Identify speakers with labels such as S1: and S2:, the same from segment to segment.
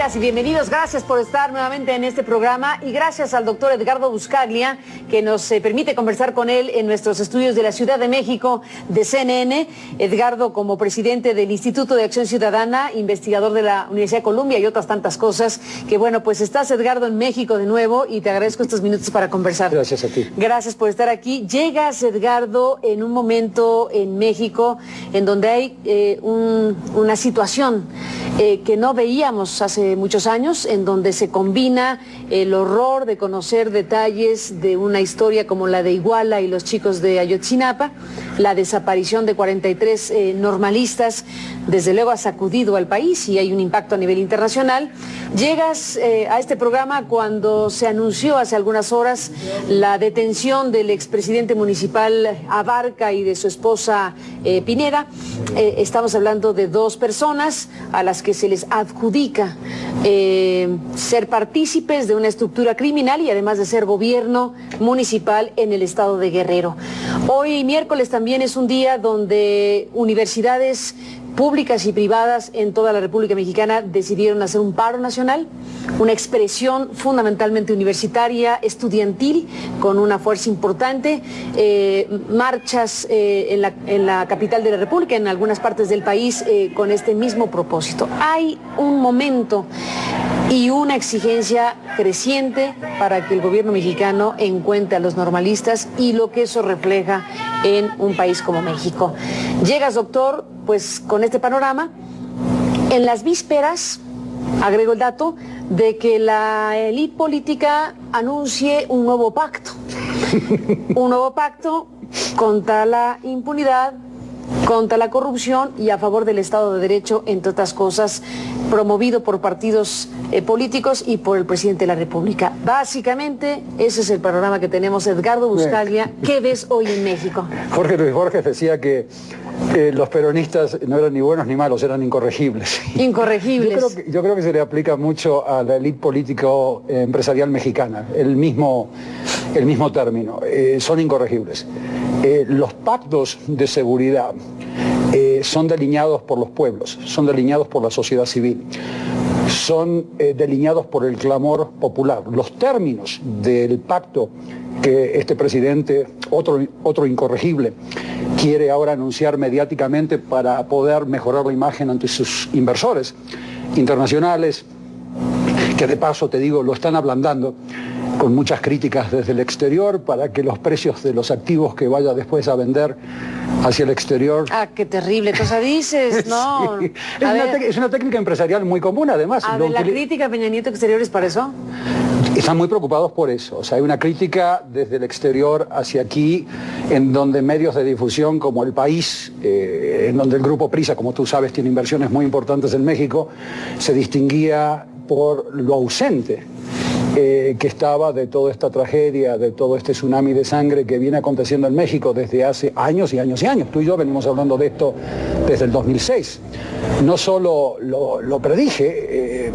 S1: días y bienvenidos. Gracias por estar nuevamente en este programa y gracias al doctor Edgardo Buscaglia que nos permite conversar con él en nuestros estudios de la Ciudad de México de CNN. Edgardo, como presidente del Instituto de Acción Ciudadana, investigador de la Universidad de Columbia y otras tantas cosas. Que bueno, pues estás, Edgardo, en México de nuevo y te agradezco estos minutos para conversar.
S2: Gracias a ti.
S1: Gracias por estar aquí. Llegas, Edgardo, en un momento en México en donde hay una situación que no veíamos hace muchos años, en donde se combina el horror de conocer detalles de una historia como la de Iguala y los chicos de Ayotzinapa, la desaparición de 43 normalistas, desde luego ha sacudido al país y hay un impacto a nivel internacional. Llegas a este programa cuando se anunció hace algunas horas la detención del expresidente municipal Abarca y de su esposa Pineda. Estamos hablando de dos personas a las que se les adjudica ser partícipes de una estructura criminal y además de ser gobierno municipal en el estado de Guerrero. Hoy miércoles también es un día donde universidades públicas y privadas en toda la República Mexicana decidieron hacer un paro nacional, una expresión fundamentalmente universitaria, estudiantil, con una fuerza importante, marchas en la capital de la República, en algunas partes del país, con este mismo propósito. Hay un momento y una exigencia creciente para que el gobierno mexicano encuentre a los normalistas y lo que eso refleja en un país como México. Llegas, doctor, pues con este panorama, en las vísperas, agrego el dato, de que la élite política anuncie un nuevo pacto. Un nuevo pacto contra la impunidad, contra la corrupción y a favor del Estado de Derecho, entre otras cosas, promovido por partidos políticos y por el presidente de la República. Básicamente, ese es el panorama que tenemos. Edgardo Buscaglia, ¿qué ves hoy en México?
S2: Jorge Luis Borges decía que los peronistas no eran ni buenos ni malos, eran incorregibles.
S1: Incorregibles.
S2: Yo creo que se le aplica mucho a la élite político empresarial mexicana, el mismo término, son incorregibles. Los pactos de seguridad son delineados por los pueblos, son delineados por la sociedad civil, son delineados por el clamor popular. Los términos del pacto que este presidente, otro incorregible, quiere ahora anunciar mediáticamente para poder mejorar la imagen ante sus inversores internacionales, que de paso te digo, lo están ablandando con muchas críticas desde el exterior para que los precios de los activos que vaya después a vender hacia el exterior...
S1: Ah, qué terrible cosa dices, ¿no?
S2: Sí. Es una técnica empresarial muy común, además.
S1: A ver, ¿la crítica a Peña Nieto exterior es para eso?
S2: Están muy preocupados por eso. O sea, hay una crítica desde el exterior hacia aquí, en donde medios de difusión como El País, en donde el Grupo Prisa, como tú sabes, tiene inversiones muy importantes en México, se distinguía por lo ausente que estaba de toda esta tragedia, de todo este tsunami de sangre que viene aconteciendo en México desde hace años y años y años. Tú y yo venimos hablando de esto desde el 2006. No solo lo predije,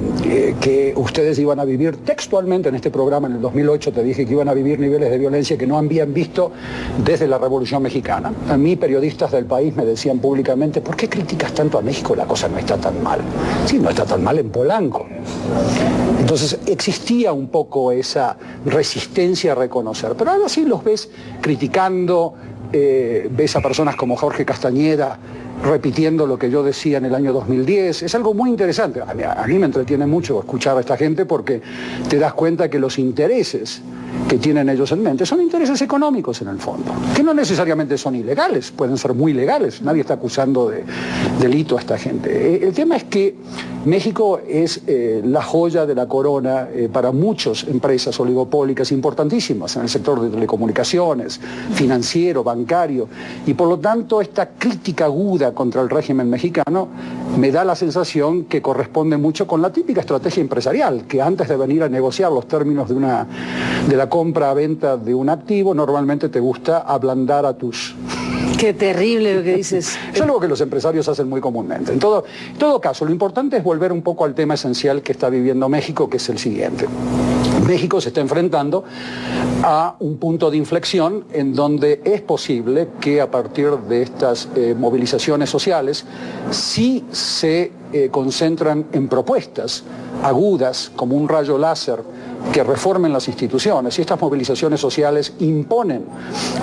S2: que ustedes iban a vivir textualmente en este programa, en el 2008 te dije que iban a vivir niveles de violencia que no habían visto desde la Revolución Mexicana. A mí, periodistas del país me decían públicamente, ¿por qué criticas tanto a México? La cosa no está tan mal. Sí, no está tan mal en Polanco. Entonces existía un poco esa resistencia a reconocer, pero ahora sí los ves criticando, ves a personas como Jorge Castañeda repitiendo lo que yo decía en el año 2010, es algo muy interesante. A mí me entretiene mucho escuchar a esta gente porque te das cuenta que los intereses que tienen ellos en mente son intereses económicos en el fondo, que no necesariamente son ilegales, pueden ser muy legales, nadie está acusando de delito a esta gente. El tema es que México es la joya de la corona para muchas empresas oligopólicas importantísimas en el sector de telecomunicaciones, financiero, bancario, y por lo tanto esta crítica aguda contra el régimen mexicano me da la sensación que corresponde mucho con la típica estrategia empresarial, que antes de venir a negociar los términos de la compra-venta de un activo, normalmente te gusta ablandar a tus...
S1: Qué terrible lo que dices.
S2: Es algo que los empresarios hacen muy comúnmente. En todo caso, lo importante es volver un poco al tema esencial que está viviendo México, que es el siguiente. México se está enfrentando a un punto de inflexión en donde es posible que a partir de estas movilizaciones sociales sí se concentran en propuestas agudas, como un rayo láser, que reformen las instituciones, y estas movilizaciones sociales imponen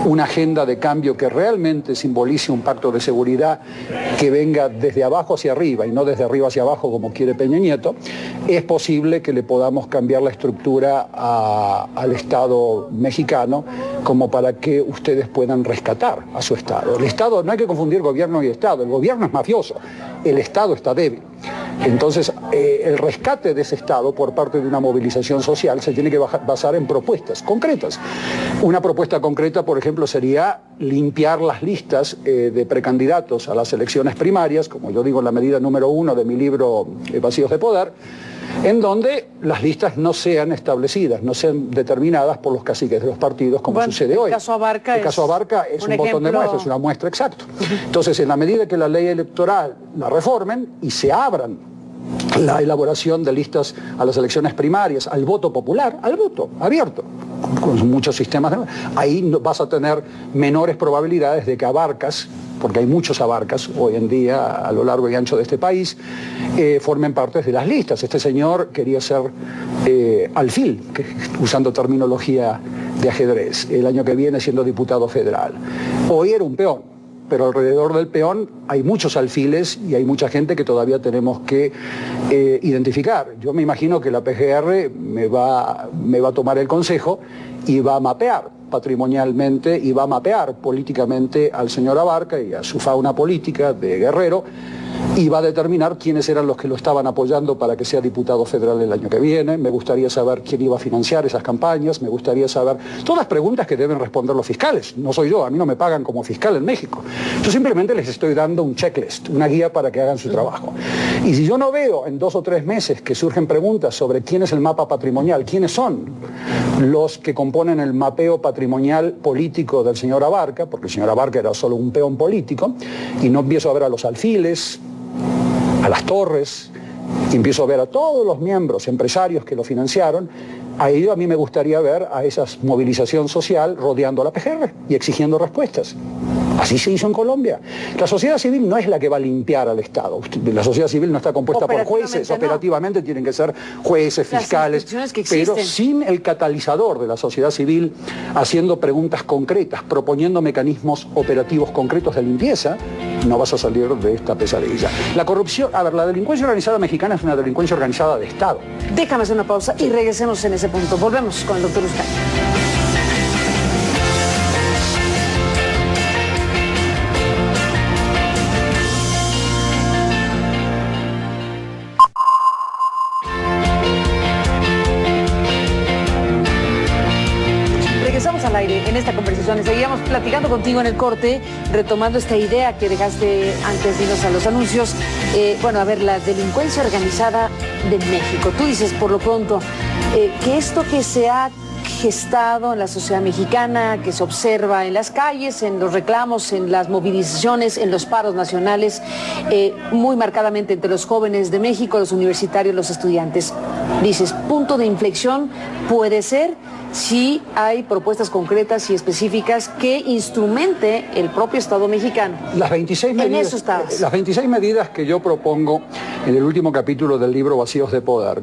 S2: una agenda de cambio que realmente simbolice un pacto de seguridad que venga desde abajo hacia arriba y no desde arriba hacia abajo como quiere Peña Nieto, es posible que le podamos cambiar la estructura al Estado mexicano como para que ustedes puedan rescatar a su Estado. El Estado, no hay que confundir gobierno y Estado, el gobierno es mafioso, el Estado está débil. Entonces, el rescate de ese Estado por parte de una movilización social se tiene que basar en propuestas concretas. Una propuesta concreta, por ejemplo, sería limpiar las listas de precandidatos a las elecciones primarias, como yo digo en la medida número 1 de mi libro Vacíos de Poder, en donde las listas no sean establecidas, no sean determinadas por los caciques de los partidos, como sucede hoy.
S1: El caso Abarca
S2: es un botón de muestra, es una muestra exacta. Entonces, en la medida que la ley electoral la reformen y se abran la elaboración de listas a las elecciones primarias, al voto popular, al voto abierto, con muchos sistemas, ahí vas a tener menores probabilidades de que Abarcas, porque hay muchos Abarcas hoy en día a lo largo y ancho de este país, formen parte de las listas. Este señor quería ser alfil, usando terminología de ajedrez, el año que viene siendo diputado federal. Hoy era un peón, pero alrededor del peón hay muchos alfiles y hay mucha gente que todavía tenemos que identificar. Yo me imagino que la PGR me va a tomar el consejo y va a mapear patrimonialmente y va a mapear políticamente al señor Abarca y a su fauna política de Guerrero, y va a determinar quiénes eran los que lo estaban apoyando para que sea diputado federal el año que viene. Me gustaría saber quién iba a financiar esas campañas, me gustaría saber todas las preguntas que deben responder los fiscales. No soy yo, a mí no me pagan como fiscal en México. Yo simplemente les estoy dando un checklist, una guía para que hagan su trabajo. Y si yo no veo en 2 o 3 meses que surgen preguntas sobre quién es el mapa patrimonial, quiénes son los que componen el mapeo patrimonial político del señor Abarca, porque el señor Abarca era solo un peón político, y no empiezo a ver a los alfiles, a las torres, y empiezo a ver a todos los miembros empresarios que lo financiaron, a ello a mí me gustaría ver a esa movilización social rodeando a la PGR y exigiendo respuestas. Así se hizo en Colombia. La sociedad civil no es la que va a limpiar al Estado. La sociedad civil no está compuesta por jueces. Operativamente tienen que ser jueces, fiscales, pero sin el catalizador de la sociedad civil haciendo preguntas concretas, proponiendo mecanismos operativos concretos de limpieza, no vas a salir de esta pesadilla. La corrupción, la delincuencia organizada mexicana es una delincuencia organizada de Estado.
S1: Déjame hacer una pausa y regresemos en ese punto. Volvemos con el doctor Uzcategui. En esta conversación seguíamos platicando contigo en el corte, retomando esta idea que dejaste antes de irnos a los anuncios. La delincuencia organizada de México. Tú dices, por lo pronto, que esto que se ha gestado en la sociedad mexicana, que se observa en las calles, en los reclamos, en las movilizaciones, en los paros nacionales, muy marcadamente entre los jóvenes de México, los universitarios, los estudiantes. Dices, punto de inflexión puede ser si hay propuestas concretas y específicas que instrumente el propio Estado mexicano.
S2: Las 26 medidas que yo propongo en el último capítulo del libro Vacíos de Poder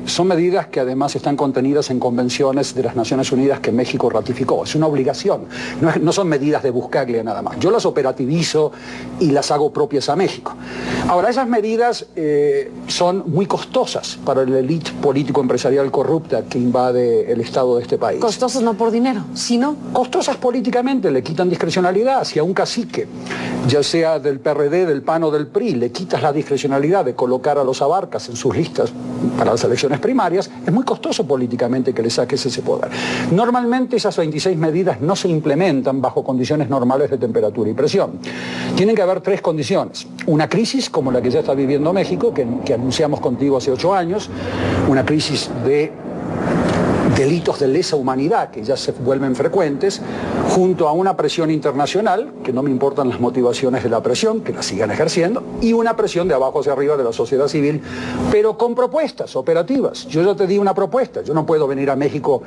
S2: son medidas que además están contenidas en convenciones de las Naciones Unidas que México ratificó. Es una obligación, no son medidas de Buscaglia nada más. Yo las operativizo y las hago propias a México. Ahora, esas medidas son muy costosas para la élite político-empresarial corrupta que invade el Estado de este país.
S1: Costosas no por dinero, sino...
S2: Costosas políticamente, le quitan discrecionalidad. Si a un cacique, ya sea del PRD, del PAN o del PRI, le quitas la discrecionalidad de colocar a los Abarcas en sus listas para las elecciones primarias, es muy costoso políticamente que le saques ese poder. Normalmente esas 26 medidas no se implementan bajo condiciones normales de temperatura y presión. Tienen que haber 3 condiciones. Una crisis como la que ya está viviendo México, que anunciamos contigo hace 8 años, una crisis de delitos de lesa humanidad que ya se vuelven frecuentes, junto a una presión internacional, que no me importan las motivaciones de la presión, que la sigan ejerciendo, y una presión de abajo hacia arriba de la sociedad civil, pero con propuestas operativas. Yo ya te di una propuesta, yo no puedo venir a México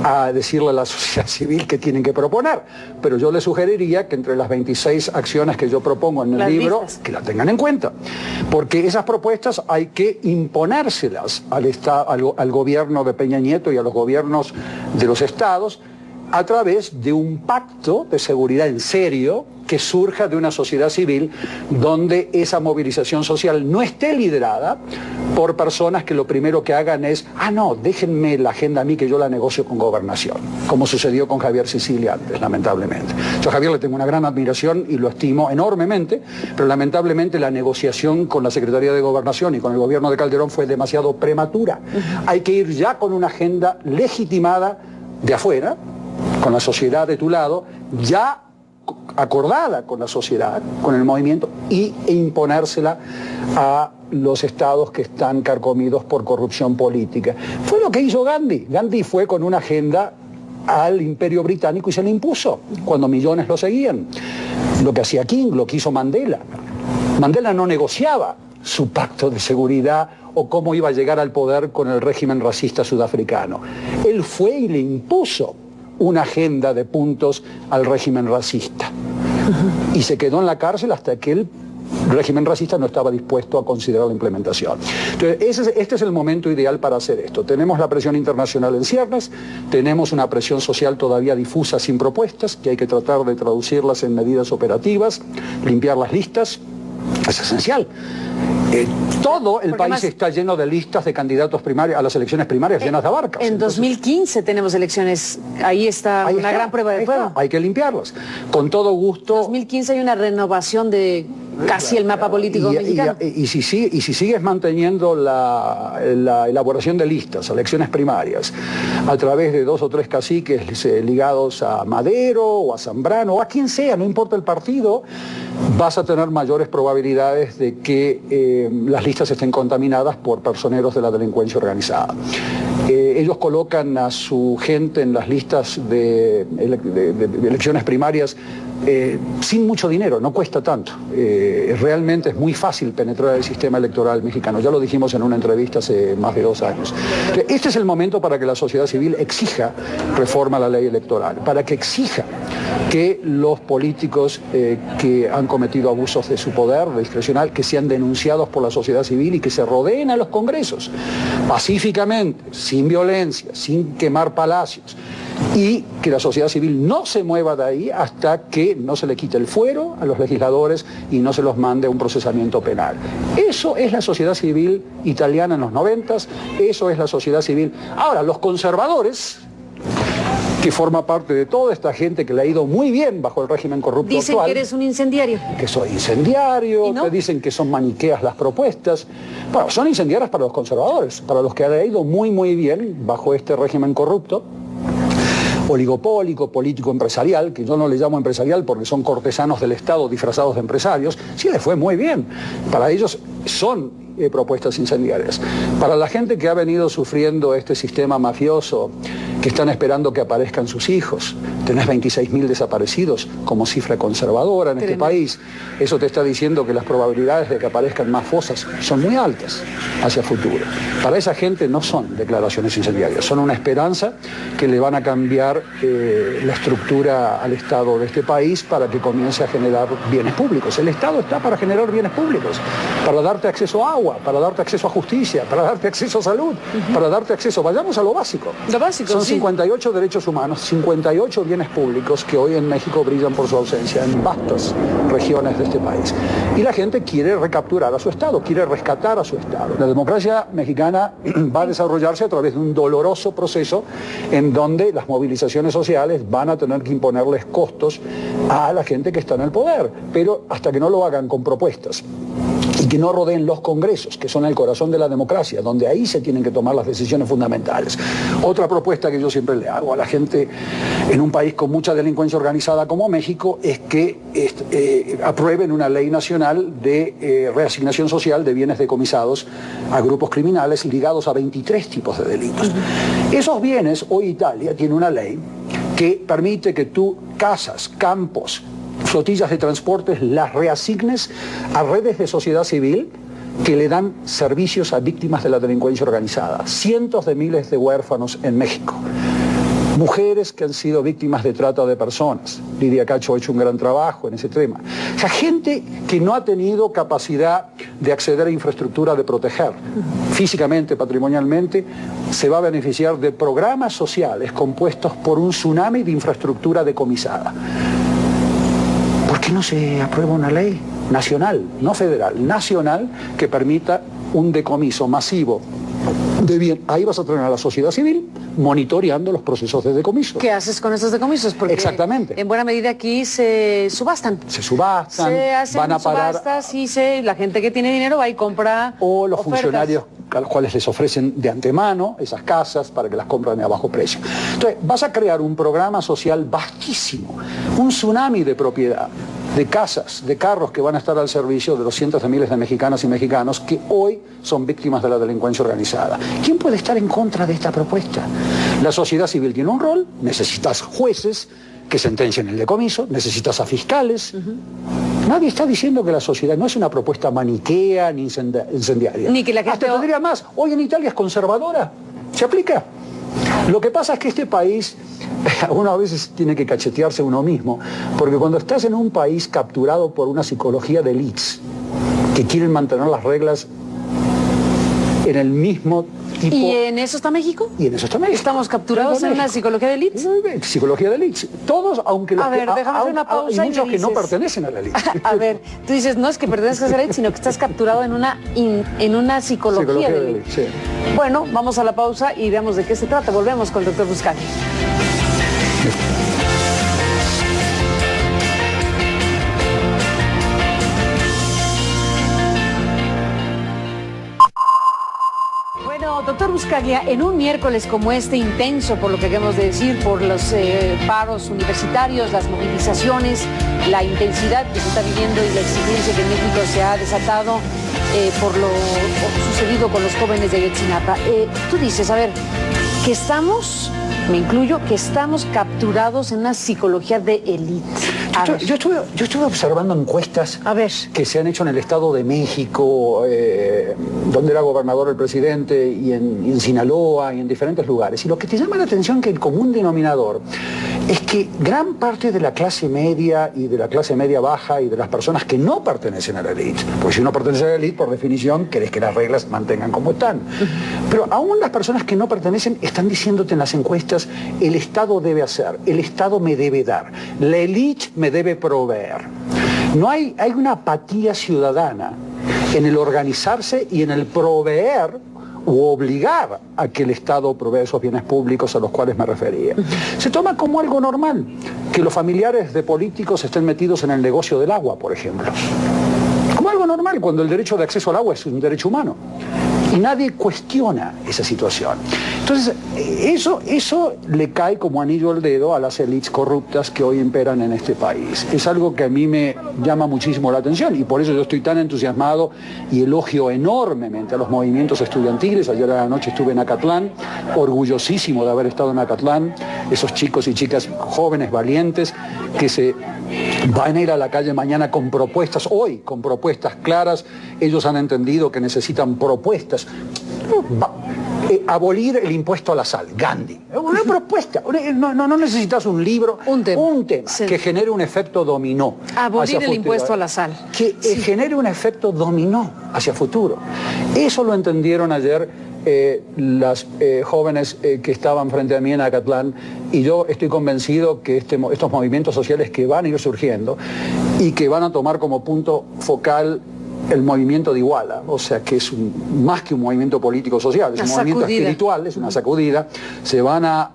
S2: a decirle a la sociedad civil que tienen que proponer, pero yo les sugeriría que entre las 26 acciones que yo propongo en el libro, que la tengan en cuenta, porque esas propuestas hay que imponérselas al gobierno de Peña Nieto y a los gobiernos de los estados a través de un pacto de seguridad en serio que surja de una sociedad civil donde esa movilización social no esté liderada por personas que lo primero que hagan es, no, déjenme la agenda a mí que yo la negocio con Gobernación, como sucedió con Javier Sicilia antes, lamentablemente. Yo a Javier le tengo una gran admiración y lo estimo enormemente, pero lamentablemente la negociación con la Secretaría de Gobernación y con el gobierno de Calderón fue demasiado prematura. Hay que ir ya con una agenda legitimada de afuera, con la sociedad de tu lado, ya acordada con la sociedad, con el movimiento, e imponérsela a los estados que están carcomidos por corrupción política. Fue lo que hizo Gandhi. Gandhi fue con una agenda al Imperio Británico y se le impuso, cuando millones lo seguían. Lo que hacía King, lo que hizo Mandela. Mandela no negociaba su pacto de seguridad o cómo iba a llegar al poder con el régimen racista sudafricano. Él fue y le impuso una agenda de puntos al régimen racista. Y se quedó en la cárcel hasta que el régimen racista no estaba dispuesto a considerar la implementación. Entonces, este es el momento ideal para hacer esto. Tenemos la presión internacional en ciernes, tenemos una presión social todavía difusa sin propuestas, que hay que tratar de traducirlas en medidas operativas, limpiar las listas, es esencial. Todo el país está lleno de listas de candidatos primarios a las elecciones primarias llenas de abarcas.
S1: En 2015 tenemos elecciones, ahí está una gran prueba de fuego.
S2: Hay que limpiarlas. Con todo gusto.
S1: En 2015 hay una renovación de casi el mapa político mexicano.
S2: Y si sigues manteniendo la elaboración de listas, elecciones primarias, a través de 2 o 3 caciques ligados a Madero o a Zambrano o a quien sea, no importa el partido, vas a tener mayores probabilidades de que las listas estén contaminadas por personeros de la delincuencia organizada. Ellos colocan a su gente en las listas de elecciones primarias sin mucho dinero, no cuesta tanto. Realmente es muy fácil penetrar el sistema electoral mexicano. Ya lo dijimos en una entrevista hace más de 2 años. Este es el momento para que la sociedad civil exija reforma a la ley electoral, para que exija que los políticos que han cometido abusos de su poder discrecional, que sean denunciados por la sociedad civil y que se rodeen a los congresos pacíficamente, sin violencia, sin quemar palacios, y que la sociedad civil no se mueva de ahí hasta que no se le quite el fuero a los legisladores y no se los mande a un procesamiento penal. Eso es la sociedad civil italiana en los 90s, eso es la sociedad civil. Ahora, los conservadores, que forma parte de toda esta gente que le ha ido muy bien bajo el régimen corrupto
S1: dicen
S2: actual.
S1: Dicen que eres un incendiario.
S2: Que soy incendiario, ¿no? Te dicen que son maniqueas las propuestas. Bueno, son incendiarias para los conservadores, para los que le ha ido muy, muy bien bajo este régimen corrupto, oligopólico, político empresarial, que yo no le llamo empresarial porque son cortesanos del Estado disfrazados de empresarios. Sí les fue muy bien. Para ellos son propuestas incendiarias. Para la gente que ha venido sufriendo este sistema mafioso, que están esperando que aparezcan sus hijos, tenés 26.000 desaparecidos como cifra conservadora en este país, eso te está diciendo que las probabilidades de que aparezcan más fosas son muy altas hacia el futuro. Para esa gente no son declaraciones incendiarias, son una esperanza que le van a cambiar la estructura al Estado de este país para que comience a generar bienes públicos. El Estado está para generar bienes públicos, para darte acceso a agua, para darte acceso a justicia, para darte acceso a salud, para darte acceso, vayamos a lo básico.
S1: Lo básico,
S2: son 58 derechos humanos, 58 bienes públicos que hoy en México brillan por su ausencia en vastas regiones de este país. Y la gente quiere recapturar a su Estado, quiere rescatar a su Estado. La democracia mexicana va a desarrollarse a través de un doloroso proceso en donde las movilizaciones sociales van a tener que imponerles costos a la gente que está en el poder, pero hasta que no lo hagan con propuestas y que no rodeen los congresos, que son el corazón de la democracia, donde ahí se tienen que tomar las decisiones fundamentales. Otra propuesta que yo siempre le hago a la gente en un país con mucha delincuencia organizada como México es que aprueben una ley nacional de reasignación social de bienes decomisados a grupos criminales ligados a 23 tipos de delitos. Esos bienes, hoy Italia tiene una ley que permite que tú casas, campos, flotillas de transportes las reasignes a redes de sociedad civil que le dan servicios a víctimas de la delincuencia organizada. Cientos de miles de huérfanos en México. Mujeres que han sido víctimas de trata de personas. Lidia Cacho ha hecho un gran trabajo en ese tema. O sea, gente que no ha tenido capacidad de acceder a infraestructura de proteger físicamente, patrimonialmente, se va a beneficiar de programas sociales compuestos por un tsunami de infraestructura decomisada. ¿Por qué no se aprueba una ley nacional, no federal, nacional, que permita un decomiso masivo de bien? Ahí vas a tener a la sociedad civil monitoreando los procesos de decomiso.
S1: ¿Qué haces con esos decomisos? Porque
S2: exactamente.
S1: En buena medida aquí se subastan.
S2: Se subastan,
S1: se hacen
S2: van a pagar
S1: subastas y la gente que tiene dinero va y compra
S2: o los
S1: ofertas.
S2: Funcionarios a los cuales les ofrecen de antemano esas casas para que las compren a bajo precio. Entonces, vas a crear un programa social vastísimo, un tsunami de propiedad, de casas, de carros que van a estar al servicio de los cientos de miles de mexicanas y mexicanos que hoy son víctimas de la delincuencia organizada. ¿Quién puede estar en contra de esta propuesta? La sociedad civil tiene un rol, necesitas jueces que sentencien el decomiso, necesitas a fiscales. Nadie está diciendo que la sociedad no es una propuesta maniquea ni incendiaria.
S1: Ni que la gente...
S2: Hasta te diría más, hoy en Italia es conservadora, se aplica. Lo que pasa es que este país, uno a veces tiene que cachetearse uno mismo, porque cuando estás en un país capturado por una psicología de elites, que quieren mantener las reglas en el mismo tipo...
S1: ¿Y en eso está México?
S2: Y en eso está México.
S1: ¿Estamos capturados en una psicología de elites?
S2: Psicología de elites. Todos, aunque los
S1: a ver, déjame hacer una pausa
S2: hay muchos
S1: y
S2: que no
S1: dices...
S2: pertenecen a la élite.
S1: A ver, tú dices, no es que pertenezcas a la élite, sino que estás capturado en una psicología de élite.
S2: Sí.
S1: Bueno, vamos a la pausa y veamos de qué se trata. Volvemos con el doctor Buscaglia. Bueno, doctor Buscaglia, en un miércoles como este, intenso por lo que acabamos de decir, por los paros universitarios, las movilizaciones, la intensidad que se está viviendo y la exigencia que en México se ha desatado por lo sucedido con los jóvenes de Ayotzinapa. Tú dices, a ver, que estamos, me incluyo, que estamos capturados en una psicología de élite.
S2: Yo estuve observando encuestas que se han hecho en el Estado de México, donde era gobernador el presidente, y en Sinaloa, y en diferentes lugares. Y lo que te llama la atención que el común denominador es que gran parte de la clase media y de la clase media baja y de las personas que no pertenecen a la élite, porque si uno pertenece a la élite, por definición, querés que las reglas se mantengan como están. Pero aún las personas que no pertenecen están diciéndote en las encuestas, el Estado debe hacer, el Estado me debe dar, la élite me debe proveer. No hay una apatía ciudadana en el organizarse y en el proveer o obligar a que el Estado provea esos bienes públicos a los cuales me refería. Se toma como algo normal que los familiares de políticos estén metidos en el negocio del agua, por ejemplo. Como algo normal, cuando el derecho de acceso al agua es un derecho humano. Y nadie cuestiona esa situación. Entonces, eso le cae como anillo al dedo a las élites corruptas que hoy imperan en este país. Es algo que a mí me llama muchísimo la atención y por eso yo estoy tan entusiasmado y elogio enormemente a los movimientos estudiantiles. Ayer a la noche estuve en Acatlán, orgullosísimo de haber estado en Acatlán, esos chicos y chicas jóvenes, valientes, que se van a ir a la calle mañana con propuestas, hoy con propuestas claras. Ellos han entendido que necesitan propuestas. Abolir el impuesto a la sal, Gandhi. Una propuesta. No necesitas un libro, un tema sí, que genere un efecto dominó.
S1: Abolir el impuesto a la sal.
S2: Que genere un efecto dominó hacia futuro. Eso lo entendieron ayer las jóvenes que estaban frente a mí en Acatlán, y yo estoy convencido que estos movimientos sociales que van a ir surgiendo y que van a tomar como punto focal el movimiento de Iguala, o sea que es más que un movimiento político social, es un movimiento espiritual, es una sacudida, se van a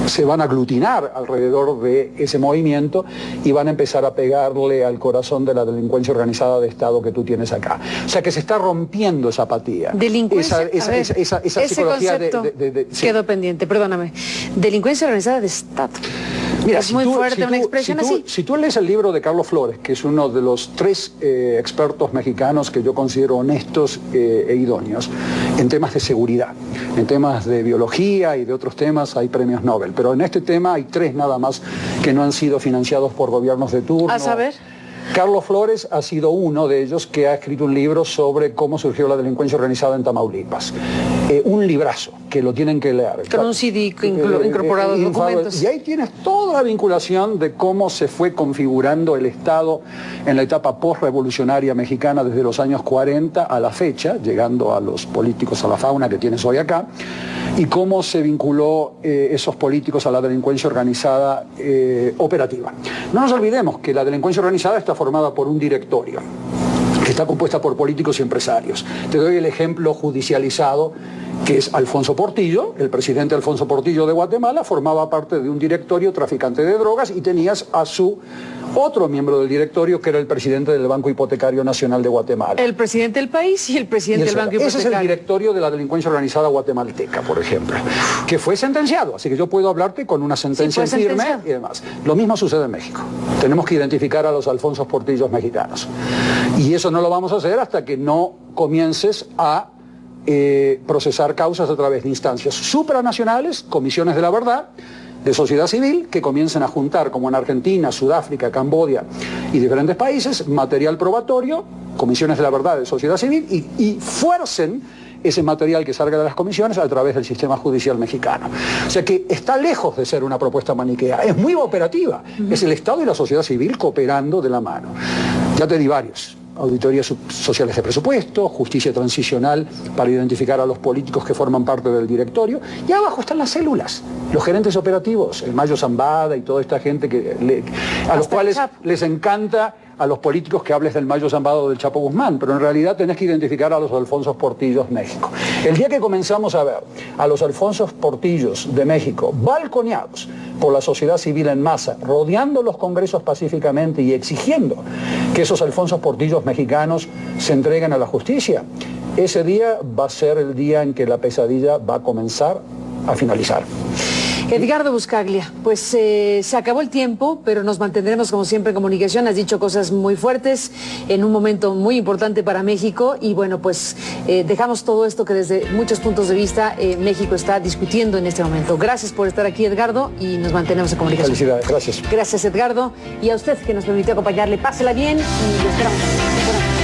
S2: se van a aglutinar alrededor de ese movimiento y van a empezar a pegarle al corazón de la delincuencia organizada de Estado que tú tienes acá. O sea que se está rompiendo esa apatía.
S1: Delincuencia,
S2: esa
S1: ese
S2: psicología
S1: sí. Quedó pendiente, perdóname. Delincuencia organizada de Estado. Mira, es muy fuerte una expresión así.
S2: Si tú lees el libro de Carlos Flores, que es uno de los 3 expertos mexicanos que yo considero honestos e idóneos en temas de seguridad, en temas de biología y de otros temas hay premios Nobel, pero en este tema hay 3 nada más que no han sido financiados por gobiernos de turno.
S1: A saber.
S2: Carlos Flores ha sido uno de ellos que ha escrito un libro sobre cómo surgió la delincuencia organizada en Tamaulipas. Un librazo que lo tienen que leer.
S1: Con un CD incorporado en documentos.
S2: Y ahí tienes toda la vinculación de cómo se fue configurando el Estado en la etapa postrevolucionaria mexicana desde los años 40 a la fecha, llegando a los políticos, a la fauna que tienes hoy acá, y cómo se vinculó esos políticos a la delincuencia organizada operativa. No nos olvidemos que la delincuencia organizada está formada por un directorio que está compuesta por políticos y empresarios. Te doy el ejemplo judicializado que es Alfonso Portillo. El presidente Alfonso Portillo de Guatemala formaba parte de un directorio traficante de drogas y tenías a su otro miembro del directorio que era el presidente del Banco Hipotecario Nacional de Guatemala.
S1: El presidente del país y el presidente del Banco Hipotecario.
S2: Ese es el directorio de la delincuencia organizada guatemalteca, por ejemplo, que fue sentenciado, así que yo puedo hablarte con una sentencia firme y demás. Lo mismo sucede en México. Tenemos que identificar a los Alfonsos Portillos mexicanos. Y eso no lo vamos a hacer hasta que no comiences a procesar causas a través de instancias supranacionales, comisiones de la verdad, de sociedad civil, que comiencen a juntar, como en Argentina, Sudáfrica, Camboya y diferentes países, material probatorio, comisiones de la verdad de sociedad civil, y fuercen ese material que salga de las comisiones a través del sistema judicial mexicano. O sea que está lejos de ser una propuesta maniquea, es muy operativa, es el Estado y la sociedad civil cooperando de la mano. Ya te di varios. Auditorías sociales de presupuesto, justicia transicional para identificar a los políticos que forman parte del directorio, y abajo están las células, los gerentes operativos, el Mayo Zambada y toda esta gente a los cuales les encanta a los políticos que hables del Mayo Zambada o del Chapo Guzmán, pero en realidad tenés que identificar a los Alfonsos Portillos México. El día que comenzamos a ver a los Alfonsos Portillos de México balconeados por la sociedad civil en masa, rodeando los congresos pacíficamente y exigiendo que esos Alfonsos Portillos mexicanos se entreguen a la justicia, ese día va a ser el día en que la pesadilla va a comenzar a finalizar.
S1: Edgardo Buscaglia, pues se acabó el tiempo, pero nos mantendremos como siempre en comunicación. Has dicho cosas muy fuertes en un momento muy importante para México y bueno, pues dejamos todo esto que desde muchos puntos de vista México está discutiendo en este momento. Gracias por estar aquí, Edgardo, y nos mantenemos en comunicación.
S2: Felicidades, gracias.
S1: Gracias, Edgardo, y a usted que nos permitió acompañarle. Pásela bien y lo esperamos.